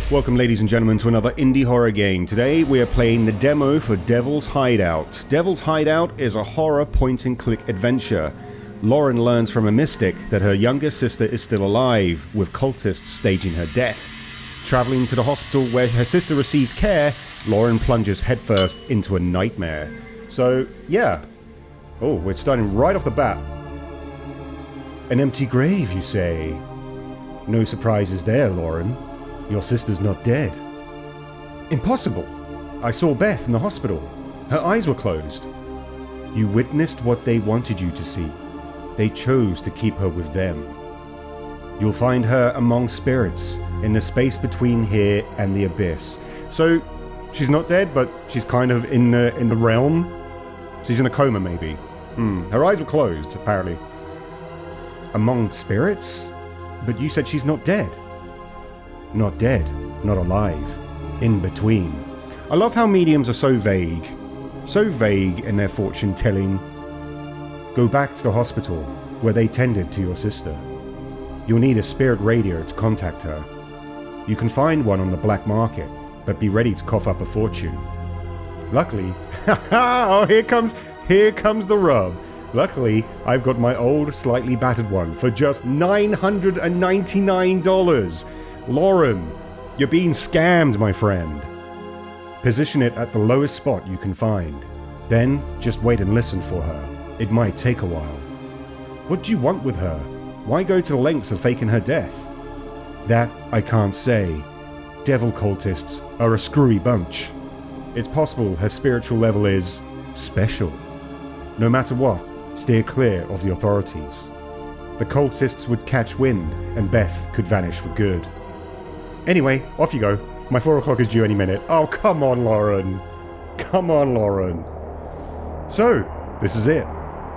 Welcome, ladies and gentlemen, to another indie horror game. Today we are playing the demo for Devil's Hideout. Devil's Hideout is a horror point-and-click adventure. Lauren learns from a mystic that her younger sister is still alive, with cultists staging her death. Traveling to the hospital where her sister received care, Lauren plunges headfirst into a nightmare. So, yeah. Oh, we're starting right off the bat. An empty grave, you say? No surprises there, Lauren. Your sister's not dead. Impossible. I saw Beth in the hospital. Her eyes were closed. You witnessed what they wanted you to see. They chose to keep her with them. You'll find her among spirits, in the space between here and the abyss. So, she's not dead, but she's kind of in the realm. She's in a coma, maybe. Her eyes were closed, apparently. Among spirits? But you said she's not dead. Not dead, not alive. In between. I love how mediums are so vague. So vague in their fortune telling. Go back to the hospital, where they tended to your sister. You'll need a spirit radio to contact her. You can find one on the black market, but be ready to cough up a fortune. Luckily, oh, here comes the rub. Luckily, I've got my old, slightly battered one for just $999. Lauren, you're being scammed, my friend. Position it at the lowest spot you can find. Then, just wait and listen for her. It might take a while. What do you want with her? Why go to the lengths of faking her death? That I can't say. Devil cultists are a screwy bunch. It's possible her spiritual level is special. No matter what, steer clear of the authorities. The cultists would catch wind, and Beth could vanish for good. Anyway, off you go. My 4 o'clock is due any minute. Oh, come on, Lauren. Come on, Lauren. So, this is it.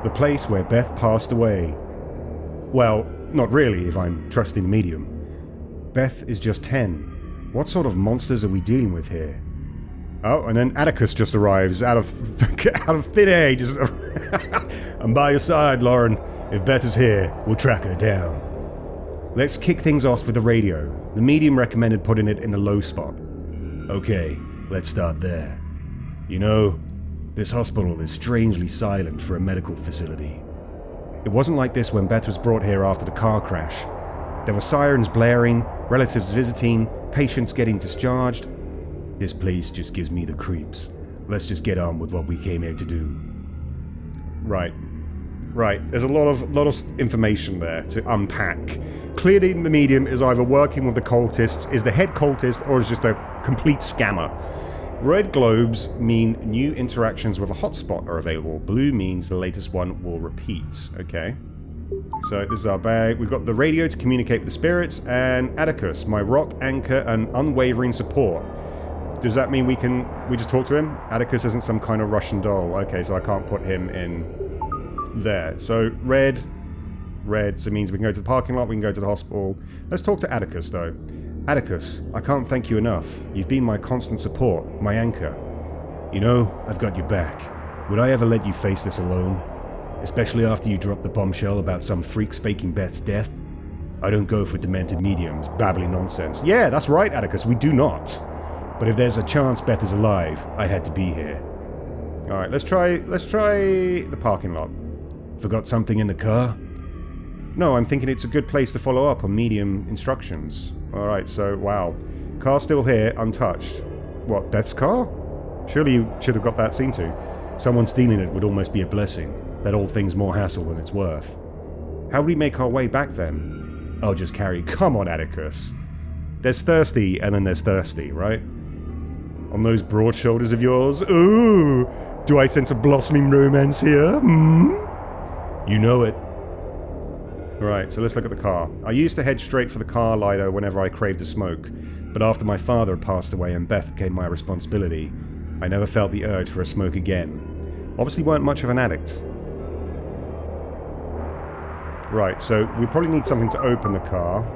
The place where Beth passed away. Well, not really, if I'm trusting the medium. Beth is just 10. What sort of monsters are we dealing with here? Oh, and then Atticus just arrives out of thin air. Just I'm by your side, Lauren. If Beth is here, we'll track her down. Let's kick things off with the radio. The medium recommended putting it in the low spot. Okay, let's start there. You know, this hospital is strangely silent for a medical facility. It wasn't like this when Beth was brought here after the car crash. There were sirens blaring, relatives visiting, patients getting discharged. This place just gives me the creeps. Let's just get on with what we came here to do. Right. There's a lot of information there to unpack. Clearly the medium is either working with the cultists, is the head cultist, or is just a complete scammer. Red globes mean new interactions with a hotspot are available. Blue means the latest one will repeat. Okay. So this is our bag. We've got the radio to communicate with the spirits, and Atticus, my rock, anchor, and unwavering support. Does that mean we just talk to him? Atticus isn't some kind of Russian doll. Okay, so I can't put him in there. So red, so it means we can go to the parking lot, we can go to the hospital. Let's talk to Atticus, though. Atticus, I can't thank you enough. You've been my constant support, my anchor. You know, I've got your back. Would I ever let you face this alone? Especially after you dropped the bombshell about some freaks faking Beth's death? I don't go for demented mediums, babbling nonsense. Yeah, that's right, Atticus, we do not. But if there's a chance Beth is alive, I had to be here. Alright, let's try the parking lot. Forgot something in the car? No, I'm thinking it's a good place to follow up on medium instructions. Alright, so, wow. Car's still here, untouched. What, Beth's car? Surely you should have got that seen to. Someone stealing it would almost be a blessing. That old thing's more hassle than it's worth. How would we make our way back then? I'll just carry... Come on, Atticus. There's thirsty, and then there's thirsty, right? On those broad shoulders of yours? Ooh! Do I sense a blossoming romance here? You know it. Right, so let's look at the car. I used to head straight for the car lighter whenever I craved a smoke, but after my father had passed away and Beth became my responsibility, I never felt the urge for a smoke again. Obviously weren't much of an addict. Right, so we probably need something to open the car,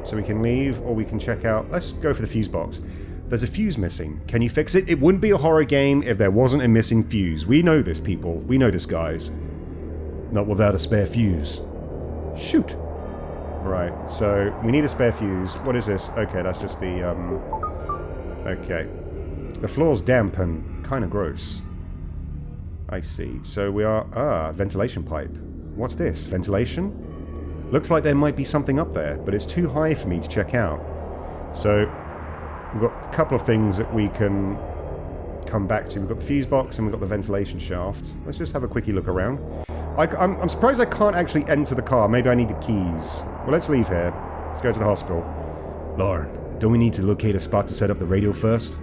so we can leave or we can check out. Let's go for the fuse box. There's a fuse missing. Can you fix it? It wouldn't be a horror game if there wasn't a missing fuse. We know this, people. We know this, guys. Not without a spare fuse. Shoot. Right, so we need a spare fuse. What is this? Okay, that's just the, okay. The floor's damp and kind of gross. I see. So we are... ventilation pipe. What's this? Ventilation? Looks like there might be something up there, but it's too high for me to check out. So, we've got a couple of things that we can come back to. We've got the fuse box and we've got the ventilation shaft. Let's just have a quickie look around. I'm surprised I can't actually enter the car. Maybe I need the keys. Well, let's leave here. Let's go to the hospital. Lauren, don't we need to locate a spot to set up the radio first?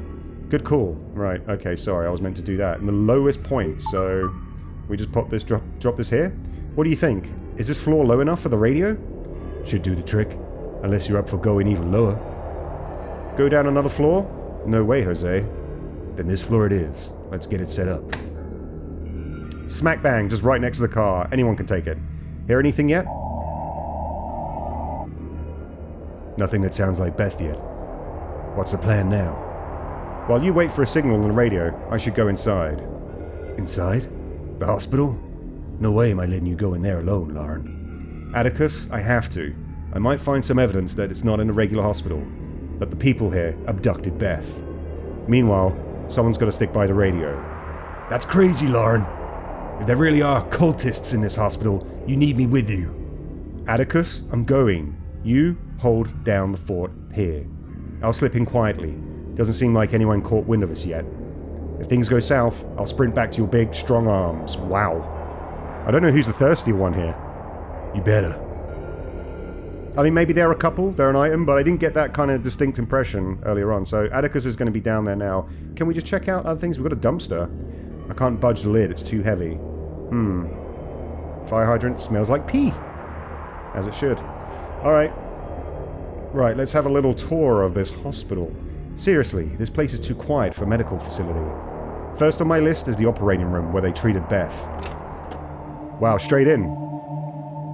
Good call. Right, okay, sorry, I was meant to do that. And the lowest point, so... we just pop this, drop this here? What do you think? Is this floor low enough for the radio? Should do the trick. Unless you're up for going even lower. Go down another floor? No way, Jose. Then this floor it is. Let's get it set up. Smack bang, just right next to the car. Anyone can take it. Hear anything yet? Nothing that sounds like Beth yet. What's the plan now? While you wait for a signal on the radio, I should go inside. Inside? The hospital? No way am I letting you go in there alone, Lauren. Atticus, I have to. I might find some evidence that it's not in a regular hospital. That the people here abducted Beth. Meanwhile, someone's got to stick by the radio. That's crazy, Lauren. If there really are cultists in this hospital, you need me with you. Atticus, I'm going. You hold down the fort here. I'll slip in quietly. Doesn't seem like anyone caught wind of us yet. If things go south, I'll sprint back to your big, strong arms. Wow. I don't know who's the thirsty one here. You better. I mean, maybe they're a couple, they're an item, but I didn't get that kind of distinct impression earlier on. So Atticus is going to be down there now. Can we just check out other things? We've got a dumpster. I can't budge the lid, it's too heavy. Fire hydrant smells like pee. As it should. Alright. Right, let's have a little tour of this hospital. Seriously, this place is too quiet for a medical facility. First on my list is the operating room where they treated Beth. Wow, straight in.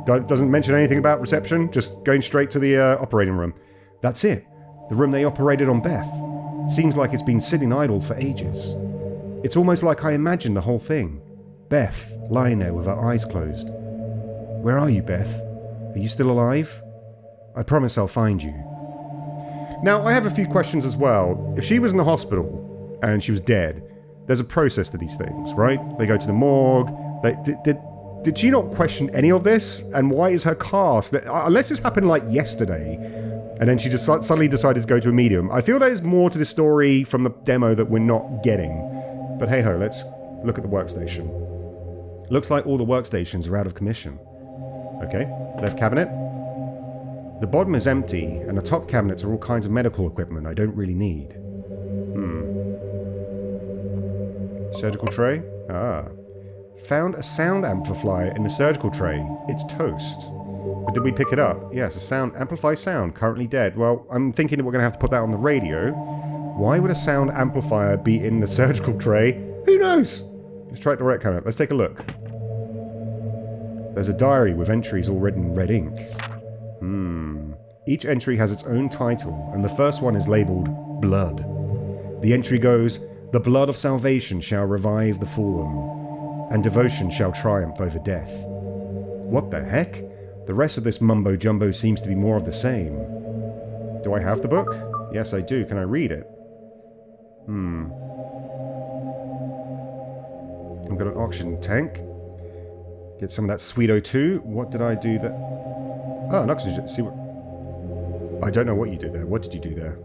Doesn't mention anything about reception, just going straight to the operating room. That's it. The room they operated on Beth. Seems like it's been sitting idle for ages. It's almost like I imagined the whole thing. Beth, lying there with her eyes closed. Where are you, Beth? Are you still alive? I promise I'll find you. Now, I have a few questions as well. If she was in the hospital and she was dead, there's a process to these things, right? They go to the morgue. Did she not question any of this? And why is her cast... Unless this happened like yesterday, and then she just suddenly decided to go to a medium. I feel there's more to the story from the demo that we're not getting. But hey-ho, let's look at the workstation. Looks like all the workstations are out of commission. Okay, left cabinet. The bottom is empty, and the top cabinets are all kinds of medical equipment I don't really need. Surgical tray? Ah. Found a sound amplifier in the surgical tray. It's toast. But did we pick it up? Yes, a sound amplifies sound, currently dead. Well, I'm thinking that we're going to have to put that on the radio. Why would a sound amplifier be in the surgical tray? Who knows? Let's try it direct cabinet. Let's take a look. There's a diary with entries all written in red ink. Each entry has its own title, and the first one is labelled Blood. The entry goes, "The blood of salvation shall revive the fallen, and devotion shall triumph over death." What the heck? The rest of this mumbo-jumbo seems to be more of the same. Do I have the book? Yes, I do. Can I read it? I've got an oxygen tank. Get some of that sweet O2. What did I do that? Oh, an oxygen. See what? I don't know what you did there. What did you do there?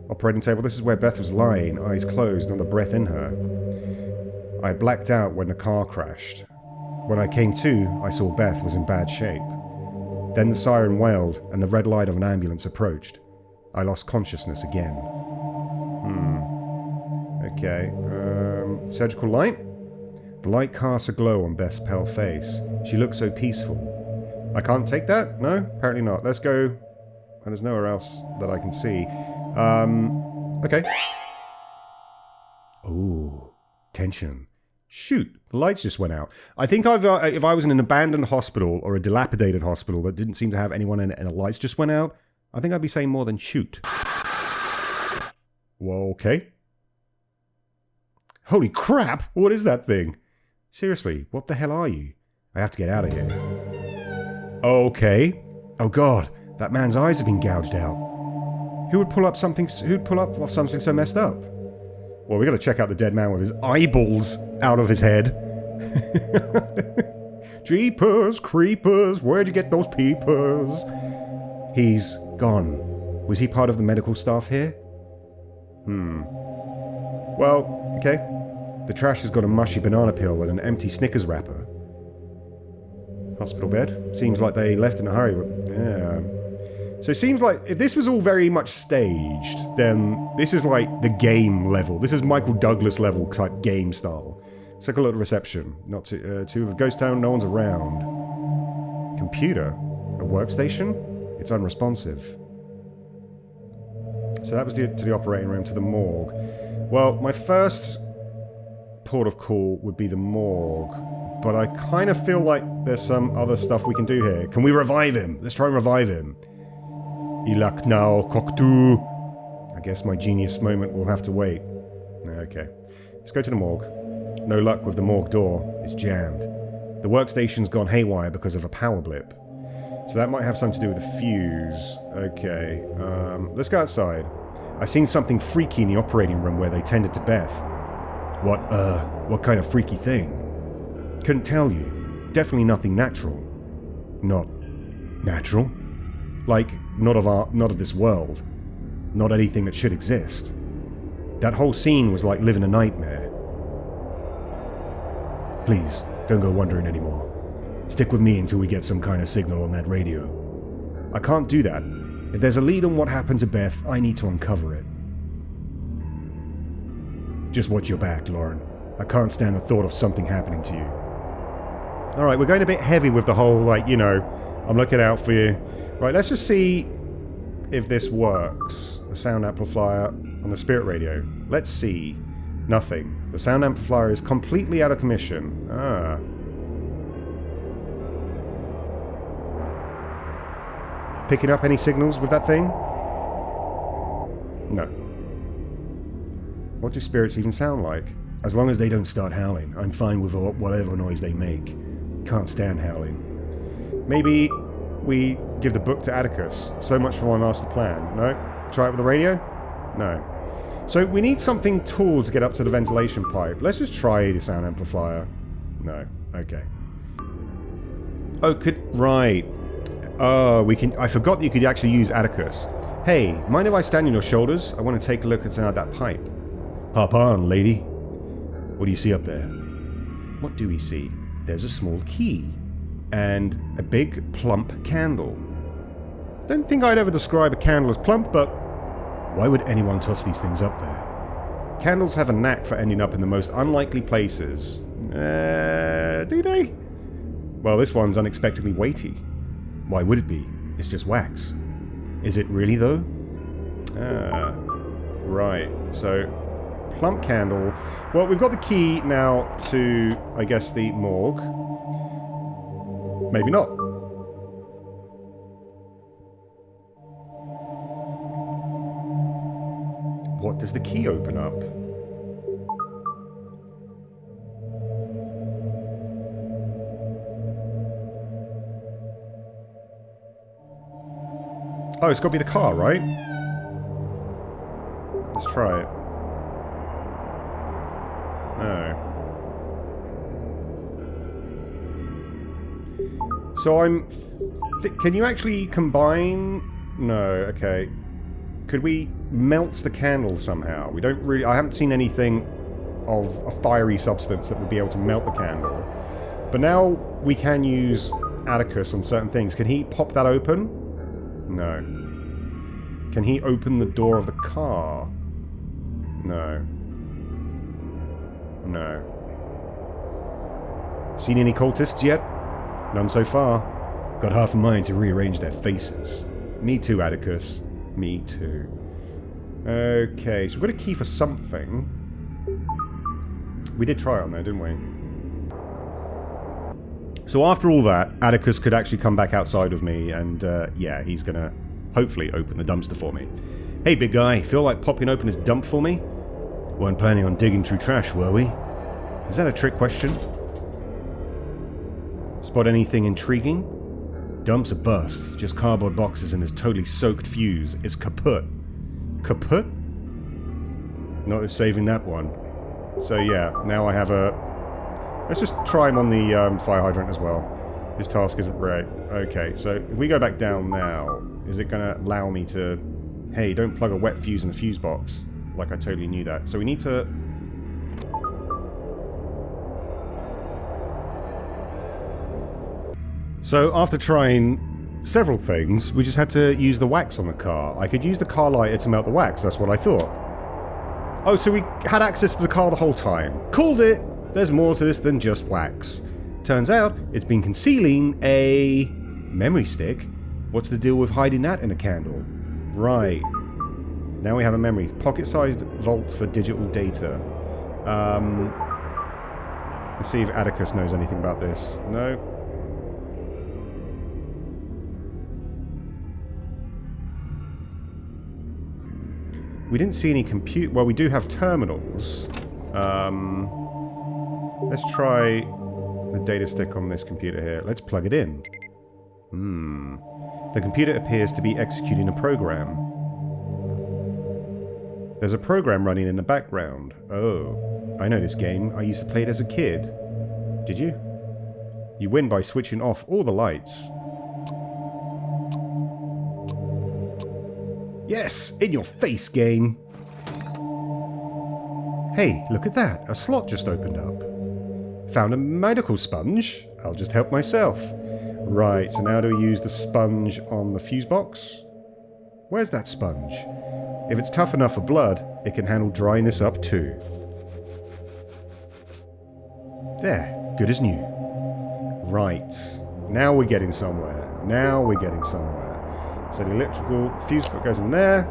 Operating table. This is where Beth was lying, eyes closed, not a breath in her. I blacked out when the car crashed. When I came to, I saw Beth was in bad shape. Then the siren wailed, and the red light of an ambulance approached. I lost consciousness again. Okay. Surgical light? The light casts a glow on Beth's pale face. She looks so peaceful. I can't take that? No? Apparently not. Let's go... And there's nowhere else that I can see. Okay. Ooh. Tension. Shoot. The lights just went out. I think if I was in an abandoned hospital or a dilapidated hospital that didn't seem to have anyone in it and the lights just went out, I think I'd be saying more than shoot. Well, okay. Holy crap! What is that thing? Seriously, what the hell are you? I have to get out of here. Okay. Oh god, that man's eyes have been gouged out. Who'd pull up something so messed up? Well, we gotta check out the dead man with his eyeballs out of his head. Jeepers, creepers, where'd you get those peepers? He's gone. Was he part of the medical staff here? Well, okay. The trash has got a mushy banana peel and an empty Snickers wrapper. Hospital bed. Seems like they left in a hurry. Yeah. So it seems like if this was all very much staged, then this is like the game level. This is Michael Douglas level type game style. Let's take a look at reception. Not to of a ghost town, no one's around. Computer? A workstation? It's unresponsive. So that was to the operating room, to the morgue. Well, my first port of call would be the morgue. But I kind of feel like there's some other stuff we can do here. Can we revive him? Let's try and revive him. Ilak now, Koktu. I guess my genius moment will have to wait. Okay. Let's go to the morgue. No luck with the morgue door. It's jammed. The workstation's gone haywire because of a power blip. So that might have something to do with the fuse. Okay. Let's go outside. I've seen something freaky in the operating room where they tended to Beth. What kind of freaky thing? Couldn't tell you. Definitely nothing natural. Not natural? Like, not of this world. Not anything that should exist. That whole scene was like living a nightmare. Please, don't go wondering anymore. Stick with me until we get some kind of signal on that radio. I can't do that. If there's a lead on what happened to Beth, I need to uncover it. Just watch your back, Lauren. I can't stand the thought of something happening to you. Alright, we're going a bit heavy with the whole, like, you know, I'm looking out for you. Right, let's just see if this works. The sound amplifier on the spirit radio. Let's see. Nothing. The sound amplifier is completely out of commission. Ah. Picking up any signals with that thing? No. What do spirits even sound like? As long as they don't start howling, I'm fine with whatever noise they make. Can't stand howling. Maybe we give the book to Atticus. So much for my master plan. No? Try it with the radio? No. So we need something tall to get up to the ventilation pipe. Let's just try the sound amplifier. No. Okay. Oh, right. Oh, we can... I forgot that you could actually use Atticus. Hey, mind if I stand on your shoulders? I want to take a look inside that pipe. Hop on, lady. What do you see up there? What do we see? There's a small key. And a big, plump candle. Don't think I'd ever describe a candle as plump, but why would anyone toss these things up there? Candles have a knack for ending up in the most unlikely places. Do they? Well, this one's unexpectedly weighty. Why would it be? It's just wax. Is it really, though? Ah, right. So, plump candle. Well, we've got the key now to, I guess, the morgue. Maybe not. What does the key open up? Oh, it's got to be the car, right? Let's try it. No. So can you actually combine... No, okay. Could we melt the candle somehow? We don't really... I haven't seen anything of a fiery substance that would be able to melt the candle. But now we can use Atticus on certain things. Can he pop that open? No. Can he open the door of the car? No. No. Seen any cultists yet? None so far. Got half a mind to rearrange their faces. Me too, Atticus. Me too. Okay, so we've got a key for something. We did try it on there, didn't we? So after all that, Atticus could actually come back outside with me, and yeah, he's gonna hopefully open the dumpster for me. Hey, big guy, feel like popping open his dump for me? Weren't planning on digging through trash, were we? Is that a trick question? Spot anything intriguing? Dumps are bust. Just cardboard boxes and this totally soaked fuse. It's kaput. Kaput? Not saving that one. So yeah, now I have a... Let's just try him on the fire hydrant as well. This task isn't right. Okay, so if we go back down now, is it going to allow me to... Hey, don't plug a wet fuse in the fuse box. Like I totally knew that. So we need to... So after trying several things, we just had to use the wax on the car. I could use the car lighter to melt the wax, that's what I thought. Oh, so we had access to the car the whole time. Called it! There's more to this than just wax. Turns out, it's been concealing a... memory stick? What's the deal with hiding that in a candle? Right. Now we have a memory. Pocket-sized vault for digital data. Let's see if Atticus knows anything about this. No. We didn't see any compute... Well, we do have terminals. Let's try the data stick on this computer here. Let's plug it in. The computer appears to be executing a program. There's a program running in the background. Oh, I know this game. I used to play it as a kid. Did you? You win by switching off all the lights. Yes! In your face, game! Hey, look at that. A slot just opened up. Found a medical sponge. I'll just help myself. Right, so now do we use the sponge on the fuse box? Where's that sponge? If it's tough enough for blood, it can handle drying this up too. There, good as new. Right, now we're getting somewhere. Now we're getting somewhere. So the electrical fuse box goes in there.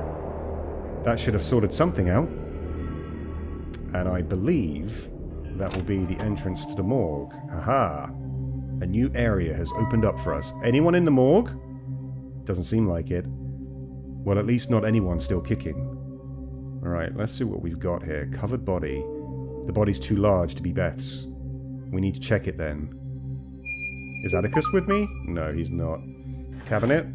That should have sorted something out. And I believe that will be the entrance to the morgue. Aha! A new area has opened up for us. Anyone in the morgue? Doesn't seem like it. Well, at least not anyone still kicking. Alright, let's see what we've got here. Covered body. The body's too large to be Beth's. We need to check it then. Is Atticus with me? No, he's not. Cabinet?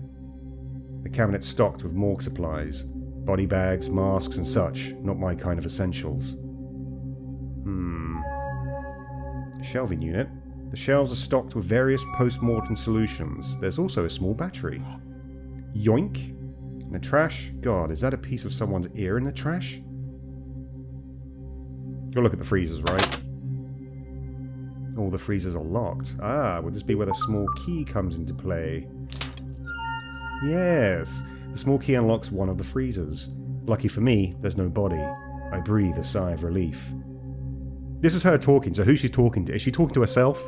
The cabinet's stocked with morgue supplies. Body bags, masks and such. Not my kind of essentials. Shelving unit. The shelves are stocked with various post-mortem solutions. There's also a small battery. Yoink. In the trash? God, is that a piece of someone's ear in the trash? Go look at the freezers, right? All the freezers are locked. Ah, would this be where the small key comes into play? Yes. The small key unlocks one of the freezers. Lucky for me, there's no body. I breathe a sigh of relief. This is her talking, so who's she talking to? Is she talking to herself?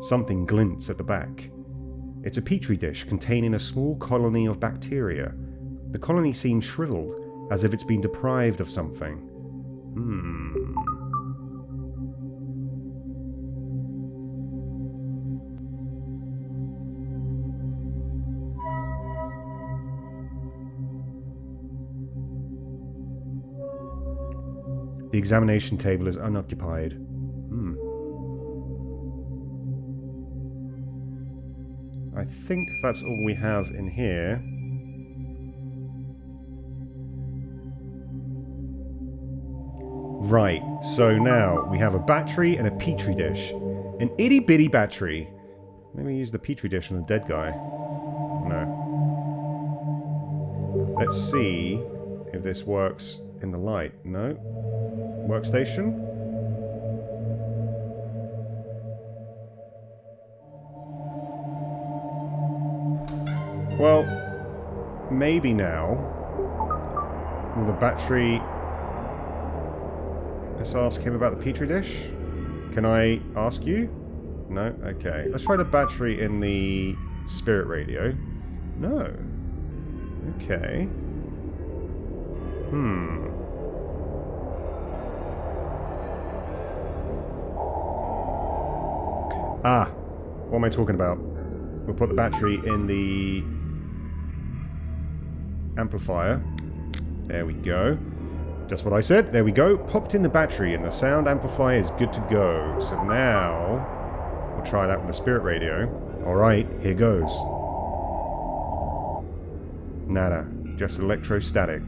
Something glints at the back. It's a petri dish containing a small colony of bacteria. The colony seems shriveled, as if it's been deprived of something. The examination table is unoccupied. I think that's all we have in here. Right, so now we have a battery and a petri dish. An itty bitty battery. Maybe use the petri dish on the dead guy. No. Let's see if this works in the light. No. Workstation? Well, maybe now. Will the battery... Let's ask him about the petri dish. Can I ask you? No? Okay. Let's try the battery in the spirit radio. No. Okay. Ah, what am I talking about? We'll put the battery in the amplifier. There we go. Just what I said. There we go. Popped in the battery and the sound amplifier is good to go. So now we'll try that with the spirit radio. Alright, here goes. Nada. Just electrostatic.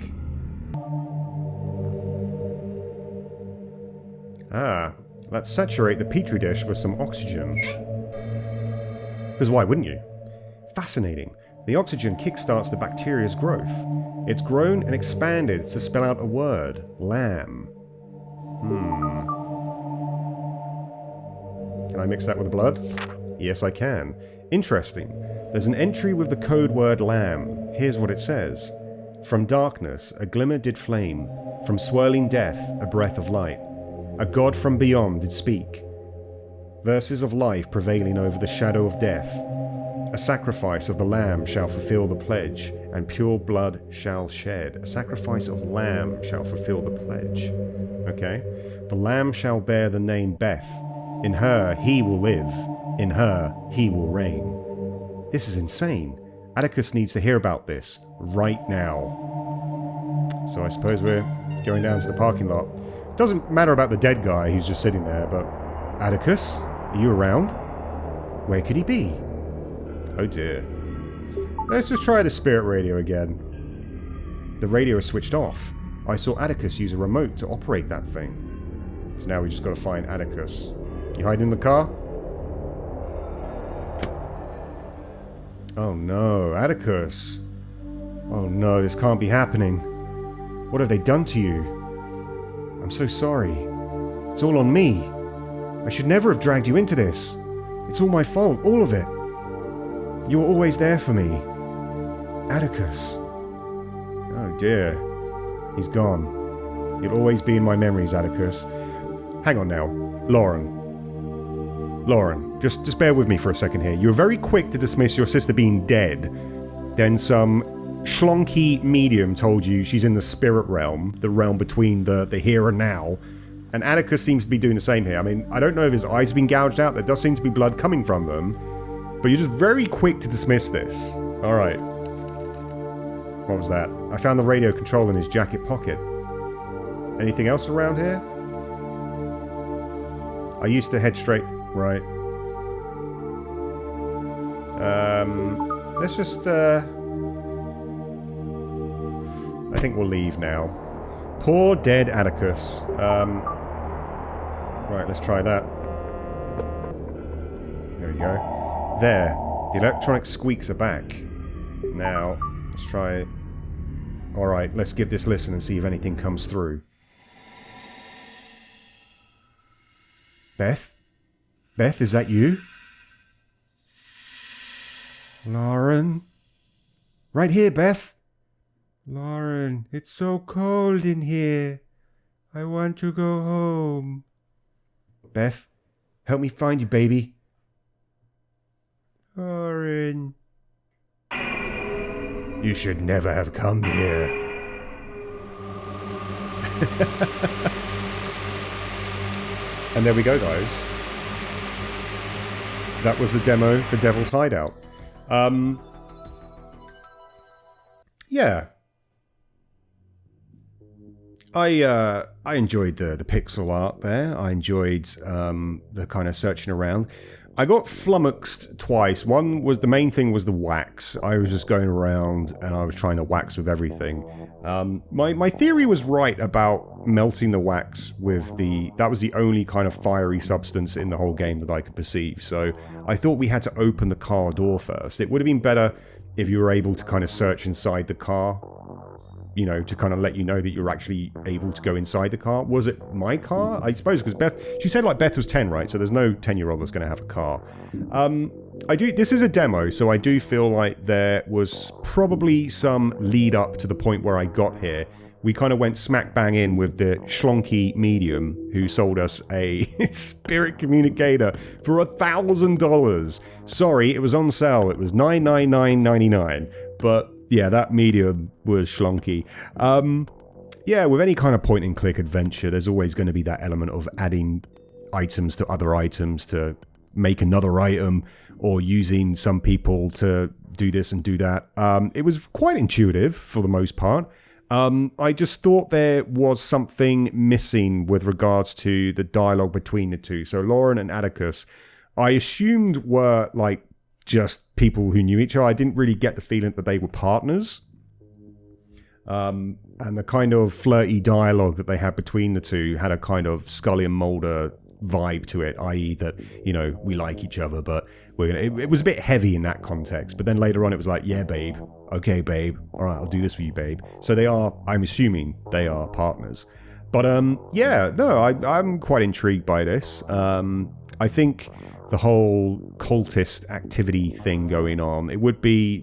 Ah, let's saturate the petri dish with some oxygen. Because why wouldn't you? Fascinating. The oxygen kickstarts the bacteria's growth. It's grown and expanded to spell out a word. Lamb. Can I mix that with blood? Yes, I can. Interesting. There's an entry with the code word lamb. Here's what it says. From darkness, a glimmer did flame. From swirling death, a breath of light. A god from beyond did speak. Verses of life prevailing over the shadow of death. A sacrifice of the lamb shall fulfill the pledge, and pure blood shall shed. A sacrifice of lamb shall fulfill the pledge. Okay. The lamb shall bear the name Beth. In her he will live. In her he will reign. This is insane. Atticus needs to hear about this right now. So I suppose we're going down to the parking lot. Doesn't matter about the dead guy who's just sitting there, but... Atticus? Are you around? Where could he be? Oh dear. Let's just try the spirit radio again. The radio is switched off. I saw Atticus use a remote to operate that thing. So now we just got to find Atticus. You hiding in the car? Oh no, Atticus. Oh no, this can't be happening. What have they done to you? I'm so sorry. It's all on me. I should never have dragged you into this. It's all my fault, all of it. You were always there for me. Atticus. Oh dear. He's gone. You'll always be in my memories, Atticus. Hang on now. Lauren, just bear with me for a second here. You were very quick to dismiss your sister being dead. Then some schlonky medium told you she's in the spirit realm, the realm between the here and now. And Atticus seems to be doing the same here. I mean, I don't know if his eyes have been gouged out. There does seem to be blood coming from them. But you're just very quick to dismiss this. Alright. What was that? I found the radio control in his jacket pocket. Anything else around here? I used to head straight... Right. Let's just, I think we'll leave now. Poor dead Atticus. Right, let's try that. There we go. There. The electronic squeaks are back. Now, let's try it. Alright, let's give this a listen and see if anything comes through. Beth? Beth, is that you? Lauren? Right here, Beth. Lauren, it's so cold in here. I want to go home. Beth, help me find you, baby. Lauren. You should never have come here. And there we go, guys. That was the demo for Devil's Hideout. Yeah. I enjoyed the pixel art there. I enjoyed the kind of searching around. I got flummoxed twice. One was, the main thing was the wax. I was just going around and I was trying to wax with everything. My theory was right about melting the wax with that was the only kind of fiery substance in the whole game that I could perceive. So I thought we had to open the car door first. It would have been better if you were able to kind of search inside the car, you know, to kind of let you know that you're actually able to go inside the car. Was it my car? I suppose, because Beth, she said like Beth was 10, right? So there's no 10-year-old that's going to have a car. This is a demo, so I do feel like there was probably some lead up to the point where I got here. We kind of went smack bang in with the schlonky medium who sold us a spirit communicator for $1,000. Sorry, it was on sale. It was $999.99, but yeah, that medium was schlonky. Yeah, with any kind of point-and-click adventure, there's always going to be that element of adding items to other items to make another item, or using some people to do this and do that. It was quite intuitive for the most part. I just thought there was something missing with regards to the dialogue between the two. So Lauren and Atticus, I assumed were like just people who knew each other. I didn't really get the feeling that they were partners. And the kind of flirty dialogue that they had between the two had a kind of Scully and Mulder vibe to it, i.e. that, you know, we like each other, but we're gonna... It was a bit heavy in that context, but then later on it was like, yeah, babe, okay, babe, all right, I'll do this for you, babe. So they are, I'm assuming they are partners. But yeah, no, I'm quite intrigued by this. I think the whole cultist activity thing going on, there would be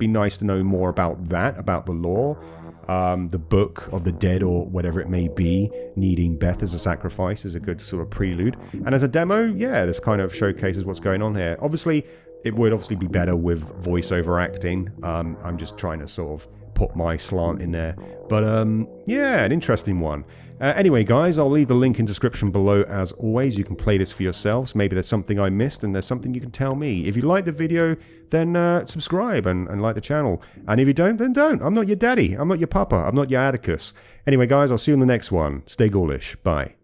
nice to know more about that, about the lore. The Book of the Dead, or whatever it may be, needing Beth as a sacrifice is a good sort of prelude. And as a demo, yeah, this kind of showcases what's going on here. Obviously, it would obviously be better with voiceover acting. I'm just trying to sort of put my slant in there. But yeah, an interesting one. Anyway, guys, I'll leave the link in description below as always. You can play this for yourselves. Maybe there's something I missed and there's something you can tell me. If you like the video, then subscribe and like the channel. And if you don't, then don't. I'm not your daddy. I'm not your papa. I'm not your Atticus. Anyway, guys, I'll see you in the next one. Stay ghoulish. Bye.